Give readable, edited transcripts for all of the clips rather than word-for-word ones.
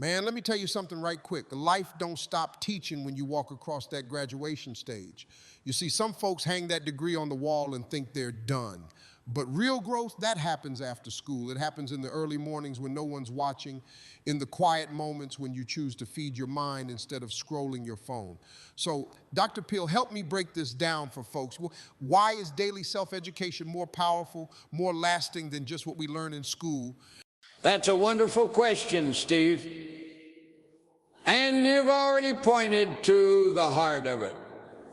Man, let me tell you something right quick. Life don't stop teaching when you walk across that graduation stage. You see, some folks hang that degree on the wall and think they're done. But real growth, that happens after school. It happens in the early mornings when no one's watching, in the quiet moments when you choose to feed your mind instead of scrolling your phone. So, Dr. Peel, help me break this down for folks. Why is daily self-education more powerful, more lasting than just what we learn in school? That's a wonderful question, Steve. And you've already pointed to the heart of it.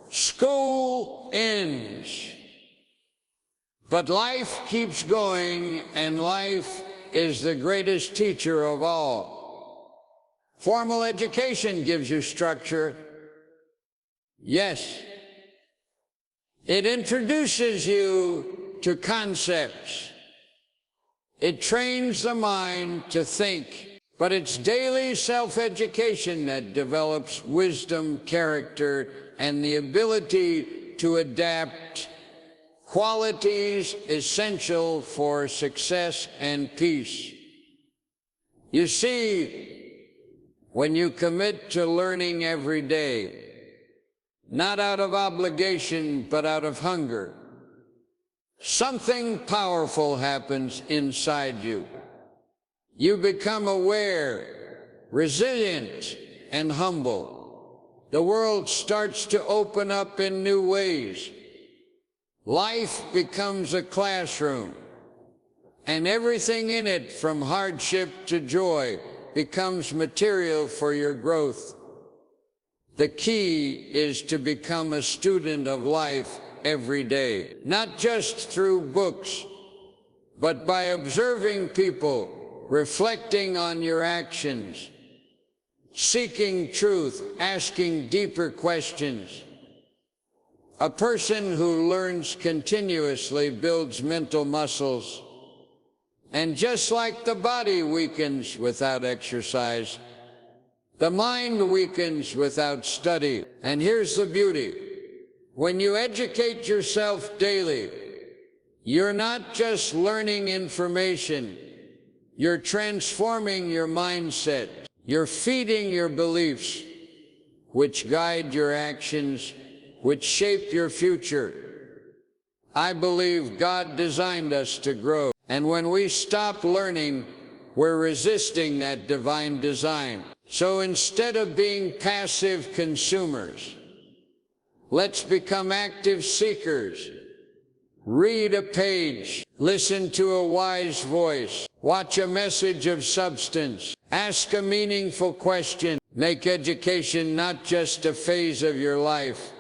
School ends. But life keeps going, and life is the greatest teacher of all. Formal education gives you structure. Yes. It introduces you to concepts. It trains the mind to think, but it's daily self-education that develops wisdom, character, and the ability to adapt, qualities essential for success and peace. You see, when you commit to learning every day, not out of obligation, but out of hunger, something powerful happens inside you. You become aware, resilient, and humble. The world starts to open up in new ways. Life becomes a classroom, and everything in it, from hardship to joy, becomes material for your growth. The key is to become a student of life every day, not just through books, but by observing people, reflecting on your actions, seeking truth, asking deeper questions. A person who learns continuously builds mental muscles, and just like the body weakens without exercise, the mind weakens without study. And here's the beauty. When you educate yourself daily, you're not just learning information, you're transforming your mindset. You're feeding your beliefs, which guide your actions, which shape your future. I believe God designed us to grow, and when we stop learning, we're resisting that divine design. So instead of being passive consumers, let's become active seekers. Read a page, listen to a wise voice, watch a message of substance, ask a meaningful question. Make education not just a phase of your life,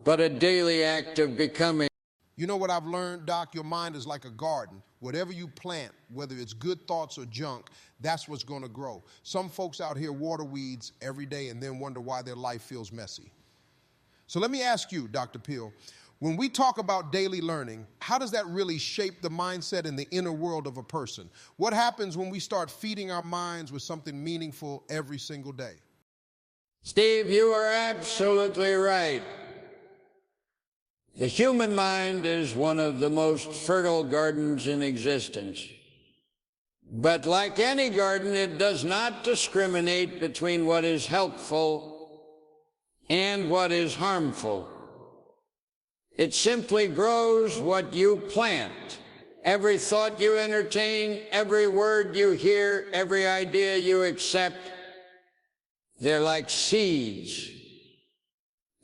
but a daily act of becoming. You know what I've learned, Doc? Your mind is like a garden. Whatever you plant, whether it's good thoughts or junk, that's what's going to grow. Some folks out here water weeds every day and then wonder why their life feels messy. So let me ask you, Dr. Peel, when we talk about daily learning, how does that really shape the mindset and the inner world of a person? What happens when we start feeding our minds with something meaningful every single day? Steve, you are absolutely right. The human mind is one of the most fertile gardens in existence. But like any garden, it does not discriminate between what is helpful and what is harmful. It simply grows what you plant. Every thought you entertain, every word you hear, every idea you accept, they're like seeds.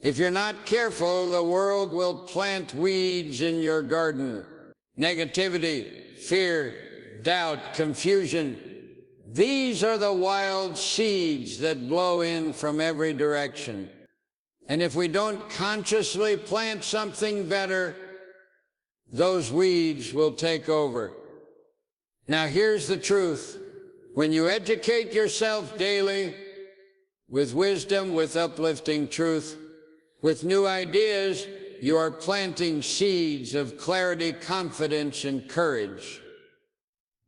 If you're not careful, the world will plant weeds in your garden. Negativity, fear, doubt, confusion. These are the wild seeds that blow in from every direction. And if we don't consciously plant something better, those weeds will take over. Now here's the truth. When you educate yourself daily with wisdom, with uplifting truth, with new ideas, you are planting seeds of clarity, confidence, and courage.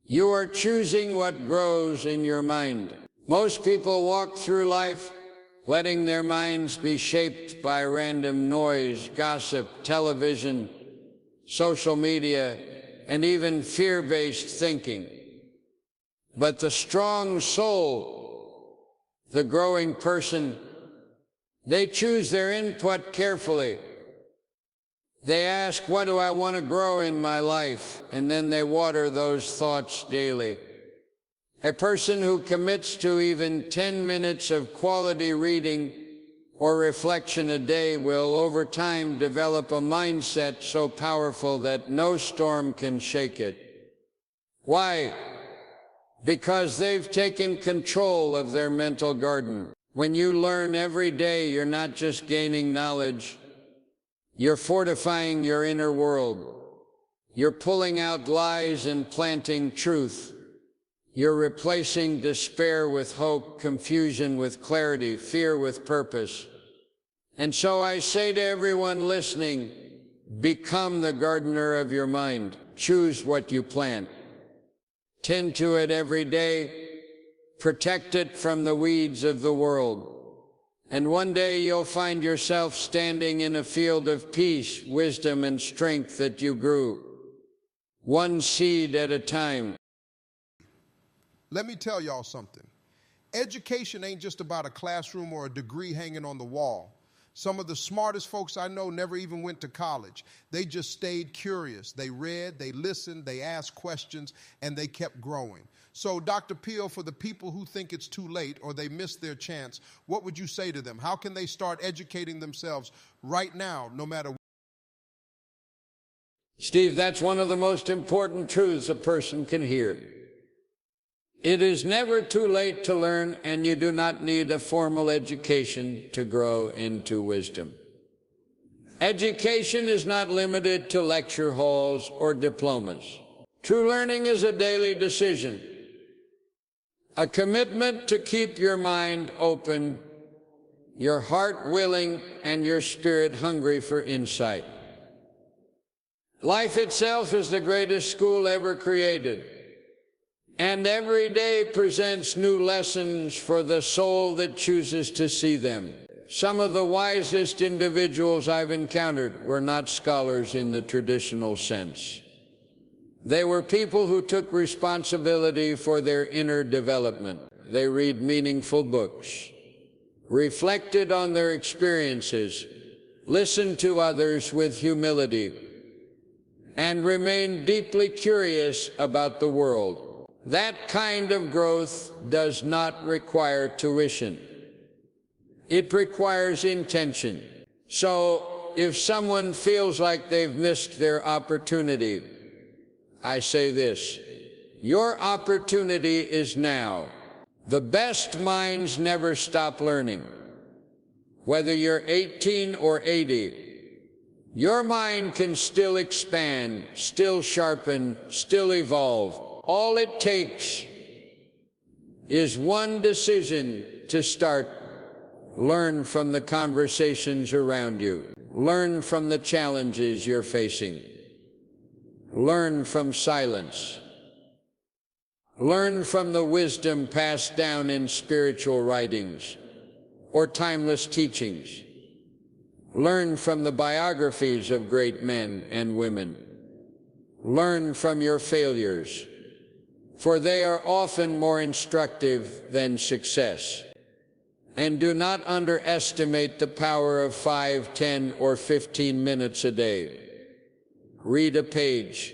You are choosing what grows in your mind. Most people walk through life letting their minds be shaped by random noise, gossip, television, social media, and even fear-based thinking. But the strong soul the growing person, they choose their input carefully. They ask, what do I want to grow in my life? And then they water those thoughts daily. A person who commits to even 10 minutes of quality reading or reflection a day will over time develop a mindset so powerful that no storm can shake it. Why? Because they've taken control of their mental garden. When you learn every day, you're not just gaining knowledge, you're fortifying your inner world. You're pulling out lies and planting truth. You're replacing despair with hope, confusion with clarity, fear with purpose. And so I say to everyone listening, become the gardener of your mind. Choose what you plant. Tend to it every day. Protect it from the weeds of the world. And one day you'll find yourself standing in a field of peace, wisdom, and strength that you grew, one seed at a time. Let me tell y'all something. Education ain't just about a classroom or a degree hanging on the wall. Some of the smartest folks I know never even went to college. They just stayed curious. They read, they listened, they asked questions, and they kept growing. So, Dr. Peel, for the people who think it's too late or they missed their chance, what would you say to them? How can they start educating themselves right now, no matter what? Steve, that's one of the most important truths a person can hear. It is never too late to learn, and you do not need a formal education to grow into wisdom. Education is not limited to lecture halls or diplomas. True learning is a daily decision, a commitment to keep your mind open, your heart willing, and your spirit hungry for insight. Life itself is the greatest school ever created, and every day presents new lessons for the soul that chooses to see them. Some of the wisest individuals I've encountered were not scholars in the traditional sense. They were people who took responsibility for their inner development. They read meaningful books, reflected on their experiences, listened to others with humility, and remained deeply curious about the world. That kind of growth does not require tuition. It requires intention. So if someone feels like they've missed their opportunity, I say this: your opportunity is now. The best minds never stop learning. Whether you're 18 or 80, your mind can still expand, still sharpen, still evolve. All it takes is one decision to start. Learn from the conversations around you. Learn from the challenges you're facing. Learn from silence. Learn from the wisdom passed down in spiritual writings or timeless teachings. Learn from the biographies of great men and women. Learn from your failures, for they are often more instructive than success. And do not underestimate the power of 5, 10, or 15 minutes a day. Read a page.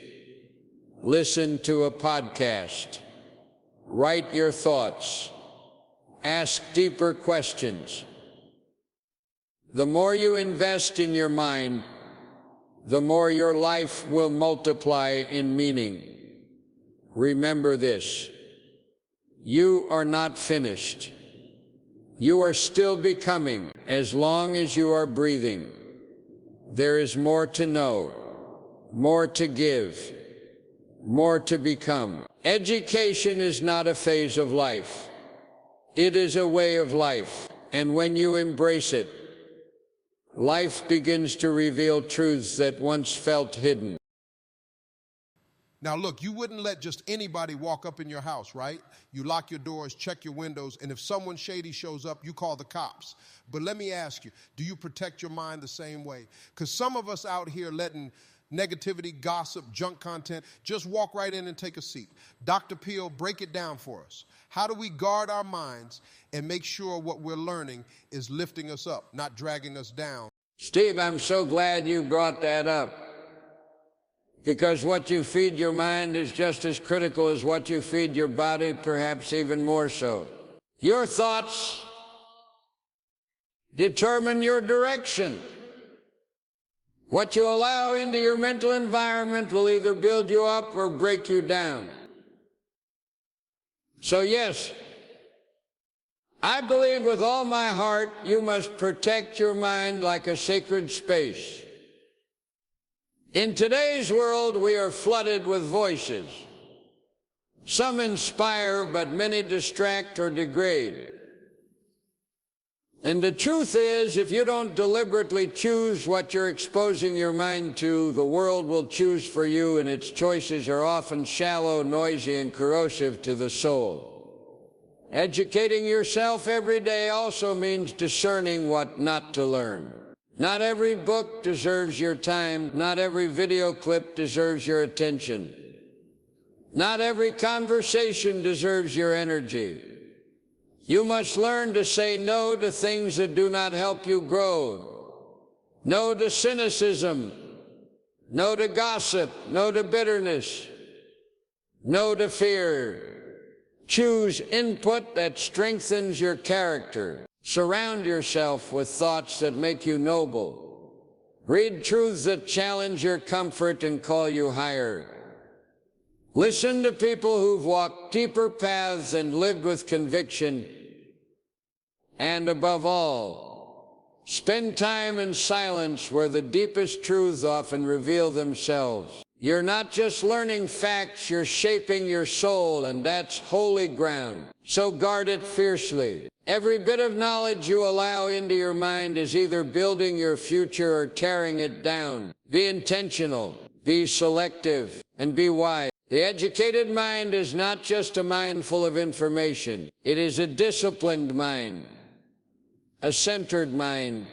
Listen to a podcast. Write your thoughts. Ask deeper questions. The more you invest in your mind, the more your life will multiply in meaning. Remember this: you are not finished. You are still becoming. As long as you are breathing, there is more to know, more to give, more to become. Education is not a phase of life. It is a way of life. And when you embrace it, life begins to reveal truths that once felt hidden. Now look, you wouldn't let just anybody walk up in your house, right? You lock your doors, check your windows, and if someone shady shows up, you call the cops. But let me ask you, do you protect your mind the same way? Because some of us out here letting negativity, gossip, junk content, just walk right in and take a seat. Dr. Peel, break it down for us. How do we guard our minds and make sure what we're learning is lifting us up, not dragging us down? Steve, I'm so glad you brought that up, because what you feed your mind is just as critical as what you feed your body, perhaps even more so. Your thoughts determine your direction. What you allow into your mental environment will either build you up or break you down. So yes, I believe with all my heart you must protect your mind like a sacred space. In today's world, we are flooded with voices. Some inspire, but many distract or degrade. And the truth is, if you don't deliberately choose what you're exposing your mind to, the world will choose for you, and its choices are often shallow, noisy, and corrosive to the soul. Educating yourself every day also means discerning what not to learn. Not every book deserves your time. Not every video clip deserves your attention. Not every conversation deserves your energy. You must learn to say no to things that do not help you grow. No to cynicism. No to gossip. No to bitterness. No to fear. Choose input that strengthens your character. Surround yourself with thoughts that make you noble. Read truths that challenge your comfort and call you higher. Listen to people who've walked deeper paths and lived with conviction. And above all, spend time in silence where the deepest truths often reveal themselves. You're not just learning facts, you're shaping your soul, and that's holy ground. So guard it fiercely. Every bit of knowledge you allow into your mind is either building your future or tearing it down. Be intentional, be selective, and be wise. The educated mind is not just a mind full of information. It is a disciplined mind, a centered mind,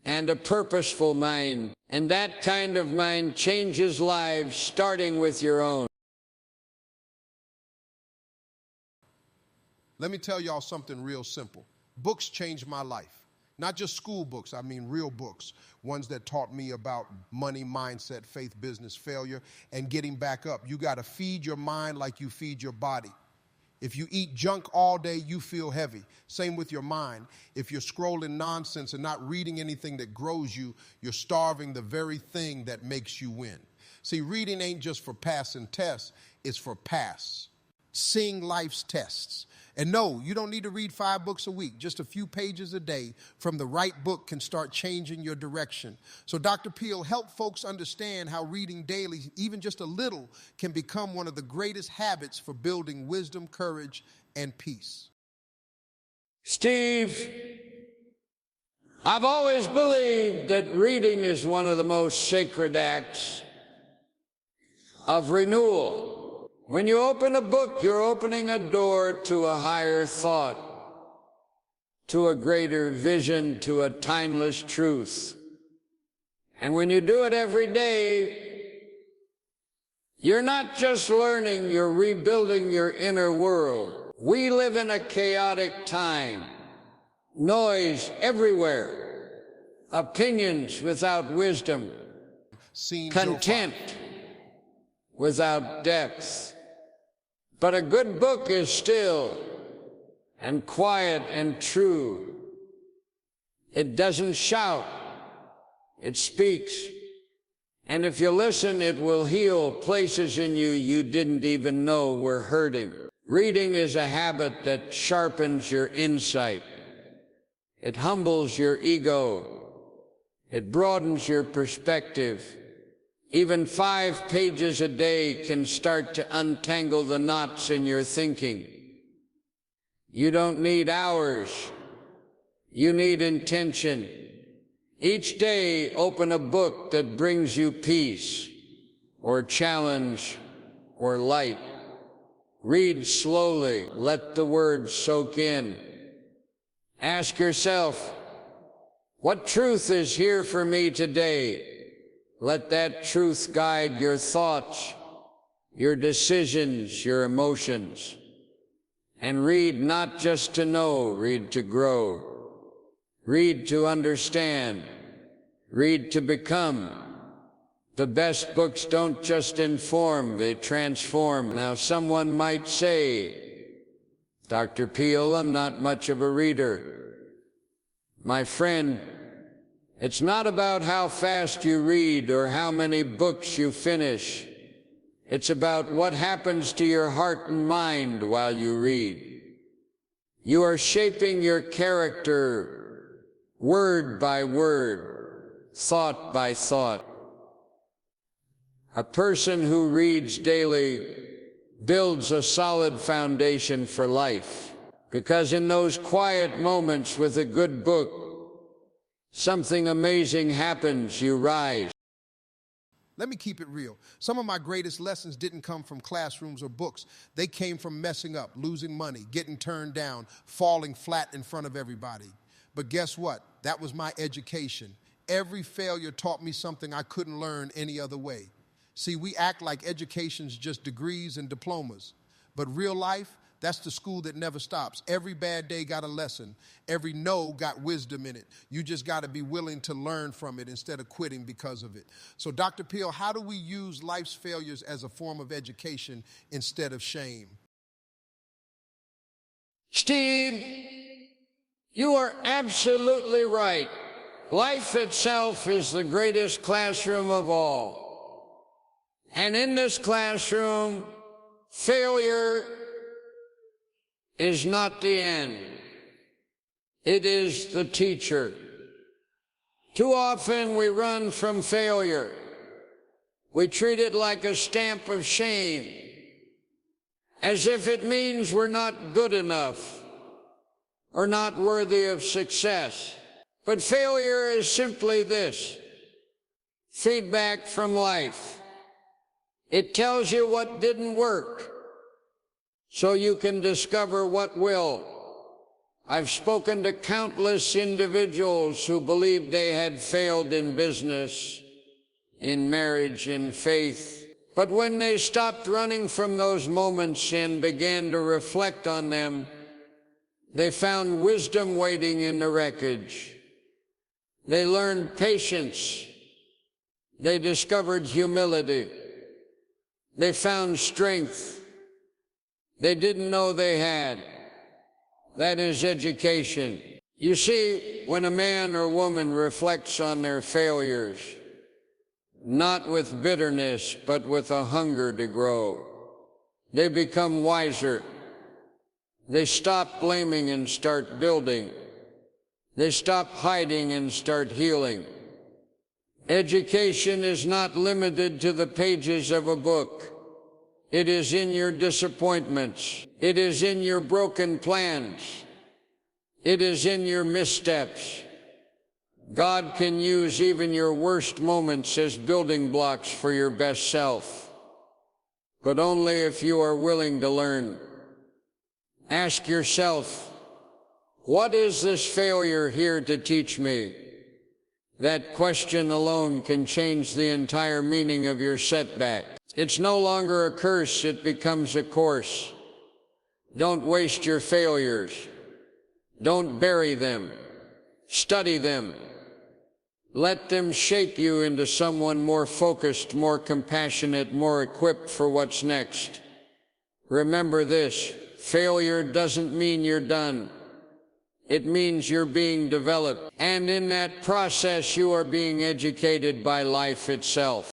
and a purposeful mind. And that kind of mind changes lives, starting with your own. Let me tell y'all something real simple. Books changed my life. Not just school books, I mean real books. Ones that taught me about money, mindset, faith, business, failure, and getting back up. You got to feed your mind like you feed your body. If you eat junk all day, you feel heavy. Same with your mind. If you're scrolling nonsense and not reading anything that grows you, you're starving the very thing that makes you win. See, reading ain't just for passing tests, it's for pass. Seeing life's tests. And no, you don't need to read 5 books a week. Just a few pages a day from the right book can start changing your direction. So Dr. Peel, help folks understand how reading daily, even just a little, can become one of the greatest habits for building wisdom, courage, and peace. Steve, I've always believed that reading is one of the most sacred acts of renewal. When you open a book, you're opening a door to a higher thought, to a greater vision, to a timeless truth. And when you do it every day, you're not just learning, you're rebuilding your inner world. We live in a chaotic time. Noise everywhere. Opinions without wisdom. Content without depth. But a good book is still and quiet and true. It doesn't shout. It speaks. And if you listen, it will heal places in you you didn't even know were hurting. Reading is a habit that sharpens your insight. It humbles your ego. It broadens your perspective. Even 5 pages a day can start to untangle the knots in your thinking. You don't need hours. You need intention. Each day, open a book that brings you peace, or challenge, or light. Read slowly. Let the words soak in. Ask yourself, what truth is here for me today? Let that truth guide your thoughts, your decisions, your emotions. And read not just to know, read to grow. Read to understand. Read to become. The best books don't just inform, they transform. Now someone might say, Dr. Peel, I'm not much of a reader. My friend, it's not about how fast you read or how many books you finish. It's about what happens to your heart and mind while you read. You are shaping your character word by word, thought by thought. A person who reads daily builds a solid foundation for life, because in those quiet moments with a good book, something amazing happens. You rise. Let me keep it real. Some of my greatest lessons didn't come from classrooms or books. They came from messing up, losing money, getting turned down, falling flat in front of everybody. But guess what? That was my education. Every failure taught me something I couldn't learn any other way. See, we act like education's just degrees and diplomas. But real life, that's the school that never stops. Every bad day got a lesson. Every no got wisdom in it. You just got to be willing to learn from it instead of quitting because of it. So, Dr. Peel, how do we use life's failures as a form of education instead of shame? Steve, you are absolutely right. Life itself is the greatest classroom of all. And in this classroom, failure is not the end. It is the teacher. Too often we run from failure. We treat it like a stamp of shame, as if it means we're not good enough or not worthy of success. But failure is simply this: feedback from life. It tells you what didn't work, so you can discover what will. I've spoken to countless individuals who believed they had failed in business, in marriage, in faith. But when they stopped running from those moments and began to reflect on them, they found wisdom waiting in the wreckage. They learned patience. They discovered humility. They found strength they didn't know they had. That is education. You see, when a man or woman reflects on their failures, not with bitterness, but with a hunger to grow, they become wiser. They stop blaming and start building. They stop hiding and start healing. Education is not limited to the pages of a book. It is in your disappointments. It is in your broken plans. It is in your missteps. God can use even your worst moments as building blocks for your best self, but only if you are willing to learn. Ask yourself, what is this failure here to teach me? That question alone can change the entire meaning of your setback. It's no longer a curse, it becomes a course. Don't waste your failures. Don't bury them. Study them. Let them shape you into someone more focused, more compassionate, more equipped for what's next. Remember this: failure doesn't mean you're done. It means you're being developed, and in that process you are being educated by life itself.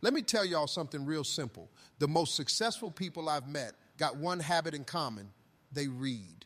Let me tell y'all something real simple. The most successful people I've met got one habit in common: they read.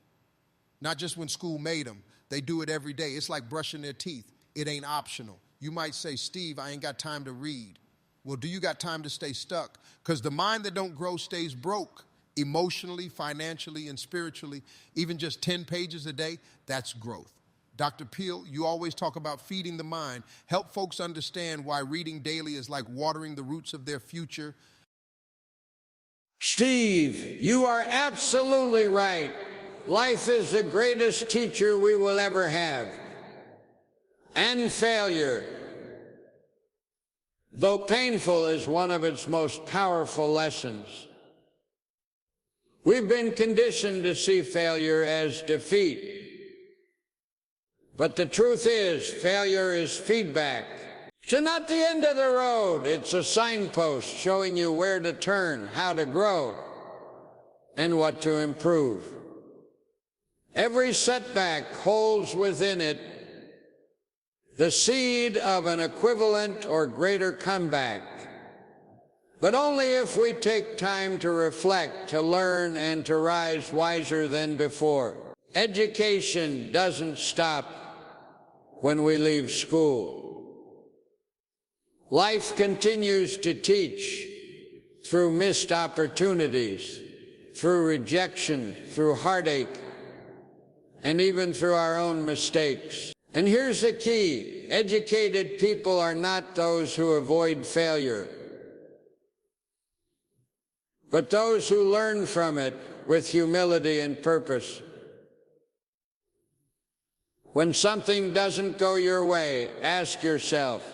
Not just when school made them, they do it every day. It's like brushing their teeth. It ain't optional. You might say, Steve, I ain't got time to read. Well, do you got time to stay stuck? Because the mind that don't grow stays broke. Emotionally, financially, and spiritually. Even just 10 pages a day, that's growth. Dr. Peel, you always talk about feeding the mind. Help folks understand why reading daily is like watering the roots of their future. Steve, you are absolutely right. Life is the greatest teacher we will ever have. And failure. though painful, is one of its most powerful lessons. We've been conditioned to see failure as defeat. But the truth is, failure is feedback. It's not the end of the road. It's a signpost showing you where to turn, how to grow, and what to improve. Every setback holds within it the seed of an equivalent or greater comeback. But only if we take time to reflect, to learn, and to rise wiser than before. Education doesn't stop when we leave school. Life continues to teach through missed opportunities, through rejection, through heartache, and even through our own mistakes. And here's the key: educated people are not those who avoid failure, but those who learn from it with humility and purpose. When something doesn't go your way, ask yourself,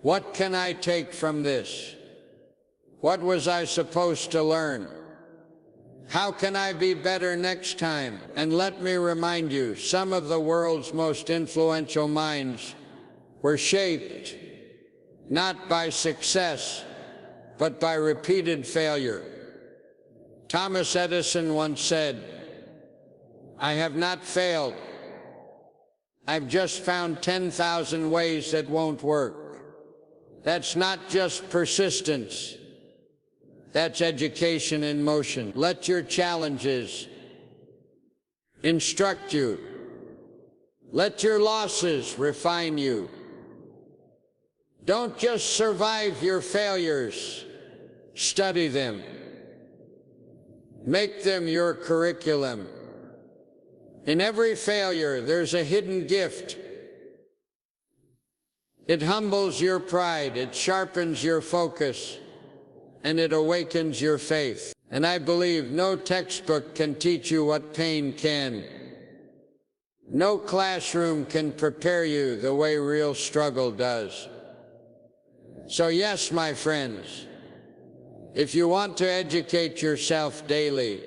what can I take from this? What was I supposed to learn? How can I be better next time? And let me remind you, some of the world's most influential minds were shaped not by success, but by repeated failure. Thomas Edison once said, "I have not failed. I've just found 10,000 ways that won't work." That's not just persistence. That's education in motion. Let your challenges instruct you. Let your losses refine you. Don't just survive your failures. Study them. Make them your curriculum. In every failure, there's a hidden gift. It humbles your pride, it sharpens your focus, and it awakens your faith. And I believe no textbook can teach you what pain can. No classroom can prepare you the way real struggle does. So yes, my friends, if you want to educate yourself daily,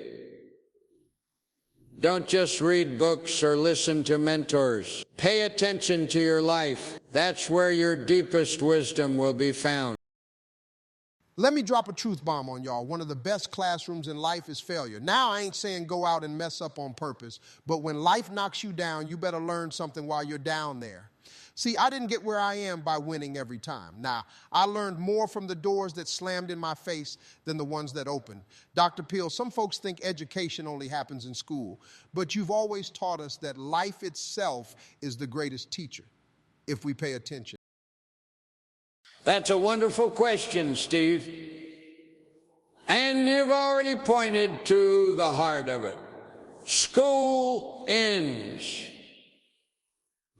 don't just read books or listen to mentors. Pay attention to your life. That's where your deepest wisdom will be found. Let me drop a truth bomb on y'all. One of the best classrooms in life is failure. Now, I ain't saying go out and mess up on purpose, but when life knocks you down, you better learn something while you're down there. See, I didn't get where I am by winning every time. Now, I learned more from the doors that slammed in my face than the ones that opened. Dr. Peel, some folks think education only happens in school, but you've always taught us that life itself is the greatest teacher, if we pay attention. That's a wonderful question, Steve. And you've already pointed to the heart of it. School ends.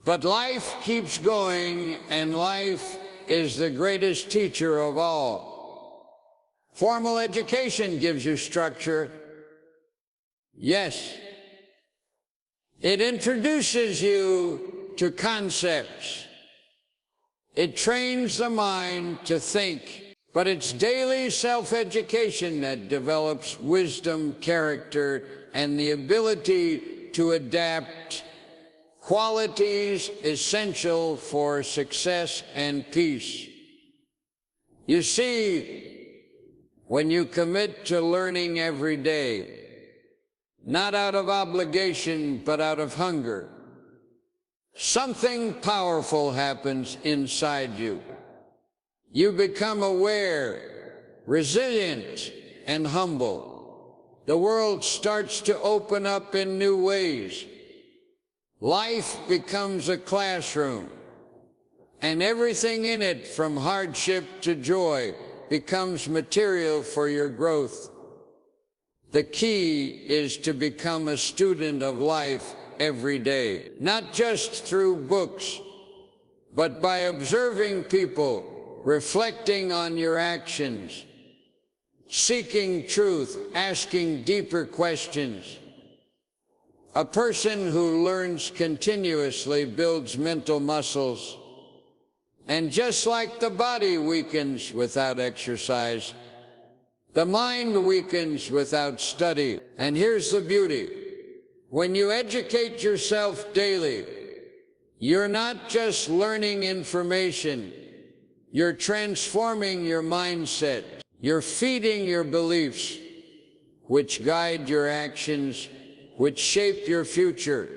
But life keeps going, and life is the greatest teacher of all. Formal education gives you structure. Yes. It introduces you to concepts. It trains the mind to think. But it's daily self-education that develops wisdom, character, and the ability to adapt, qualities essential for success and peace. You see, when you commit to learning every day, not out of obligation, but out of hunger, something powerful happens inside you. You become aware, resilient, and humble. The world starts to open up in new ways. Life becomes a classroom, and everything in it, from hardship to joy, becomes material for your growth. The key is to become a student of life every day, not just through books, but by observing people, reflecting on your actions, seeking truth, asking deeper questions. A person who learns continuously builds mental muscles, And just like the body weakens without exercise, the mind weakens without study. And here's the beauty. When you educate yourself daily, you're not just learning information, you're transforming your mindset. You're feeding your beliefs, which guide your actions, which shape your future.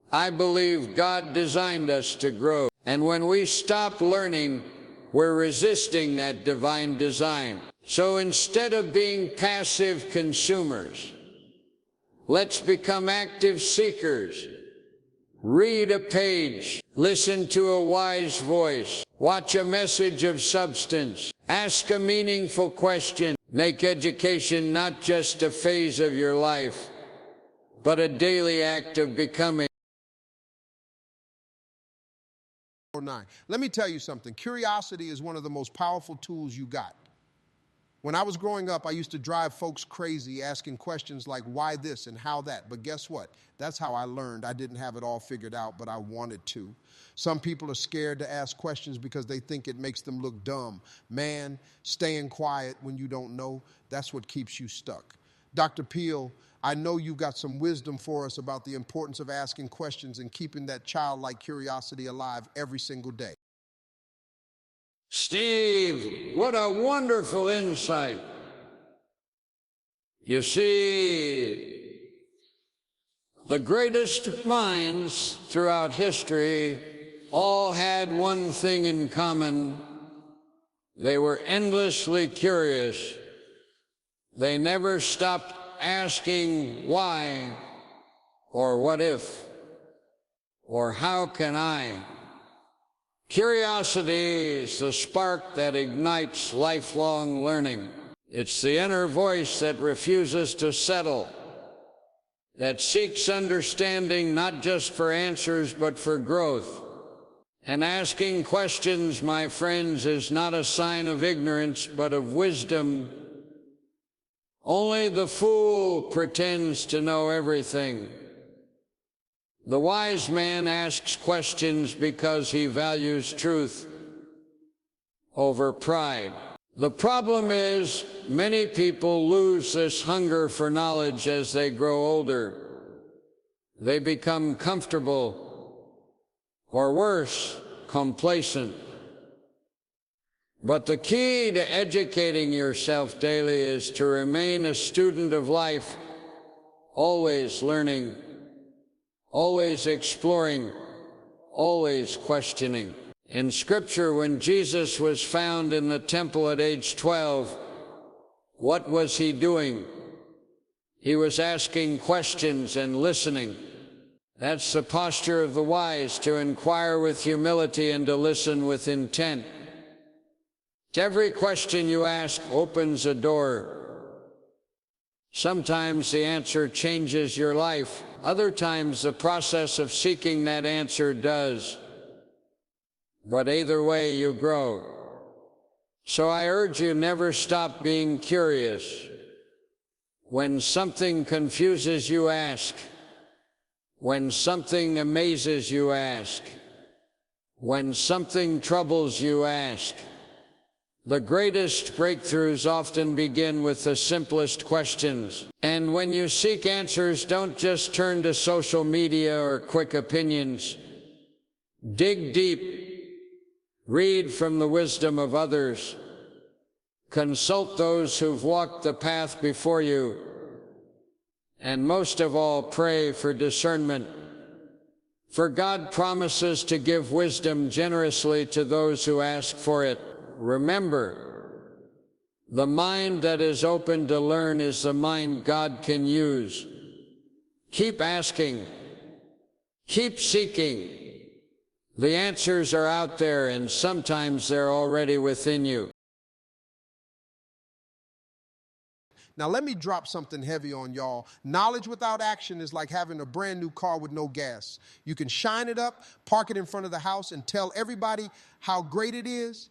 I believe God designed us to grow, and when we stop learning, we're resisting that divine design. So instead of being passive consumers, let's become active seekers. Read a page, listen to a wise voice, watch a message of substance, ask a meaningful question. Make education not just a phase of your life, but a daily act of becoming. 9. Let me tell you something. Curiosity is one of the most powerful tools you got. When I was growing up, I used to drive folks crazy asking questions like, why this and how that? But guess what? That's how I learned. I didn't have it all figured out, but I wanted to. Some people are scared to ask questions because they think it makes them look dumb. Man, staying quiet when you don't know, that's what keeps you stuck. Dr. Peel, I know you've got some wisdom for us about the importance of asking questions and keeping that childlike curiosity alive every single day. Steve, what a wonderful insight. You see, the greatest minds throughout history all had one thing in common. They were endlessly curious. They never stopped asking why, or what if, or how can I. Curiosity is the spark that ignites lifelong learning. It's the inner voice that refuses to settle, that seeks understanding not just for answers but for growth. And asking questions, my friends, is not a sign of ignorance but of wisdom. Only the fool pretends to know everything. The wise man asks questions because he values truth over pride. The problem is, many people lose this hunger for knowledge as they grow older. They become comfortable, or worse, complacent. But the key to educating yourself daily is to remain a student of life, always learning, always exploring, always questioning. In Scripture, when Jesus was found in the temple at age 12, what was he doing? He was asking questions and listening. That's the posture of the wise, to inquire with humility and to listen with intent. Every question you ask opens a door. Sometimes the answer changes your life. Other times the process of seeking that answer does. But either way, you grow. So I urge you, never stop being curious. When something confuses you, ask. When something amazes you, ask. When something troubles you, ask. The greatest breakthroughs often begin with the simplest questions. And when you seek answers, don't just turn to social media or quick opinions. Dig deep. Read from the wisdom of others. Consult those who've walked the path before you. And most of all, pray for discernment. For God promises to give wisdom generously to those who ask for it. Remember, the mind that is open to learn is the mind God can use. Keep asking. Keep seeking. The answers are out there, and sometimes they're already within you. Now let me drop something heavy on y'all. Knowledge without action is like having a brand new car with no gas. You can shine it up, park it in front of the house, and tell everybody how great it is,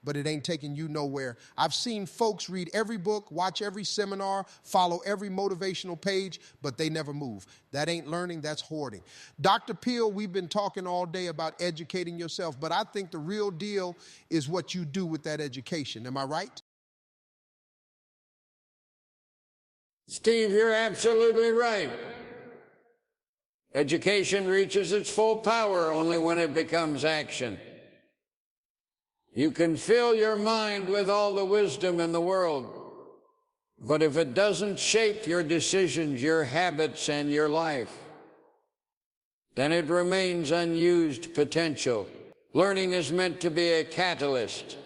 but it ain't taking you nowhere. I've seen folks read every book, watch every seminar, follow every motivational page, but they never move. That ain't learning, that's hoarding. Dr. Peel, we've been talking all day about educating yourself, but I think the real deal is what you do with that education. Am I right? Steve, you're absolutely right. Education reaches its full power only when it becomes action. You can fill your mind with all the wisdom in the world, but if it doesn't shape your decisions, your habits, and your life, then it remains unused potential. Learning is meant to be a catalyst,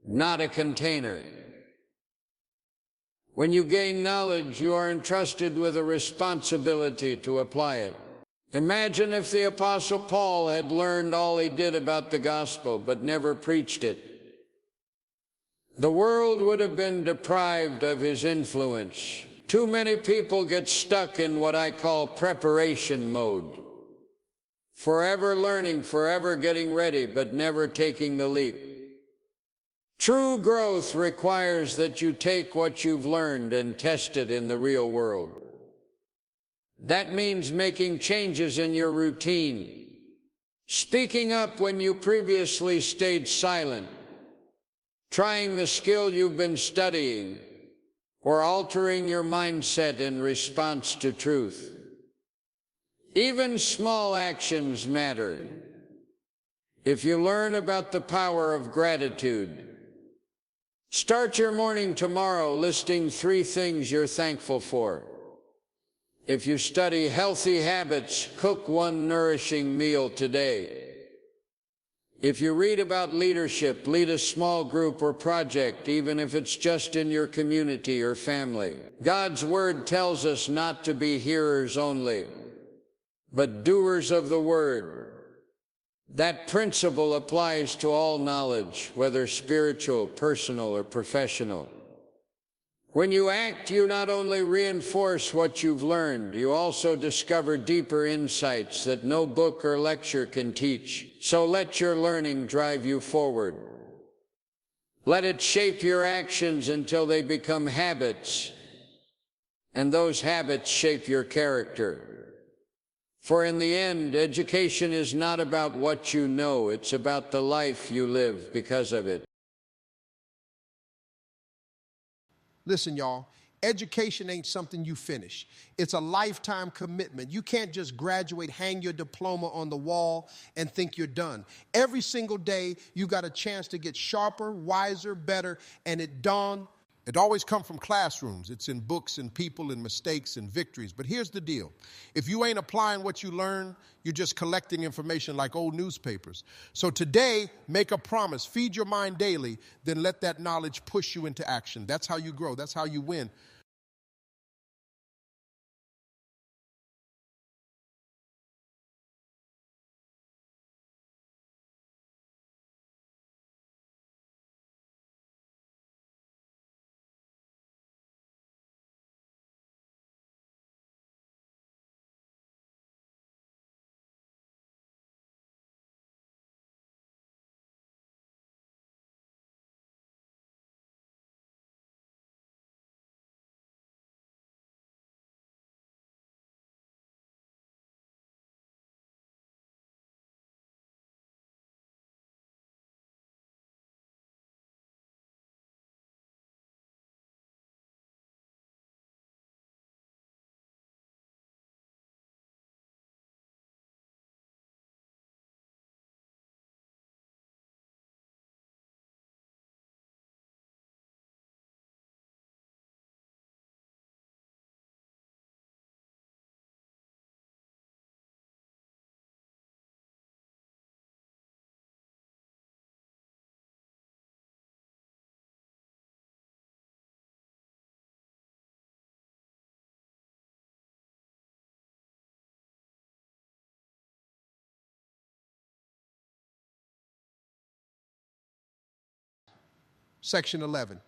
not a container. When you gain knowledge, you are entrusted with a responsibility to apply it. Imagine if the Apostle Paul had learned all he did about the gospel, but never preached it. The world would have been deprived of his influence. Too many people get stuck in what I call preparation mode. Forever learning, forever getting ready, but never taking the leap. True growth requires that you take what you've learned and test it in the real world. That means making changes in your routine, speaking up when you previously stayed silent, trying the skill you've been studying, or altering your mindset in response to truth. Even small actions matter. If you learn about the power of gratitude, start your morning tomorrow listing 3 things you're thankful for. If you study healthy habits, cook 1 nourishing meal today. If you read about leadership, lead a small group or project, even if it's just in your community or family. God's word tells us not to be hearers only, but doers of the word. That principle applies to all knowledge, whether spiritual, personal, or professional. When you act, you not only reinforce what you've learned, you also discover deeper insights that no book or lecture can teach. So let your learning drive you forward. Let it shape your actions until they become habits, and those habits shape your character. For in the end, education is not about what you know, it's about the life you live because of it. Listen, y'all, education ain't something you finish. It's a lifetime commitment. You can't just graduate, hang your diploma on the wall, and think you're done. Every single day, you got a chance to get sharper, wiser, better, and it always comes from classrooms. It's in books and people and mistakes and victories. But here's the deal. If you ain't applying what you learn, you're just collecting information like old newspapers. So today, make a promise. Feed your mind daily, then let that knowledge push you into action. That's how you grow. That's how you win. Section 11.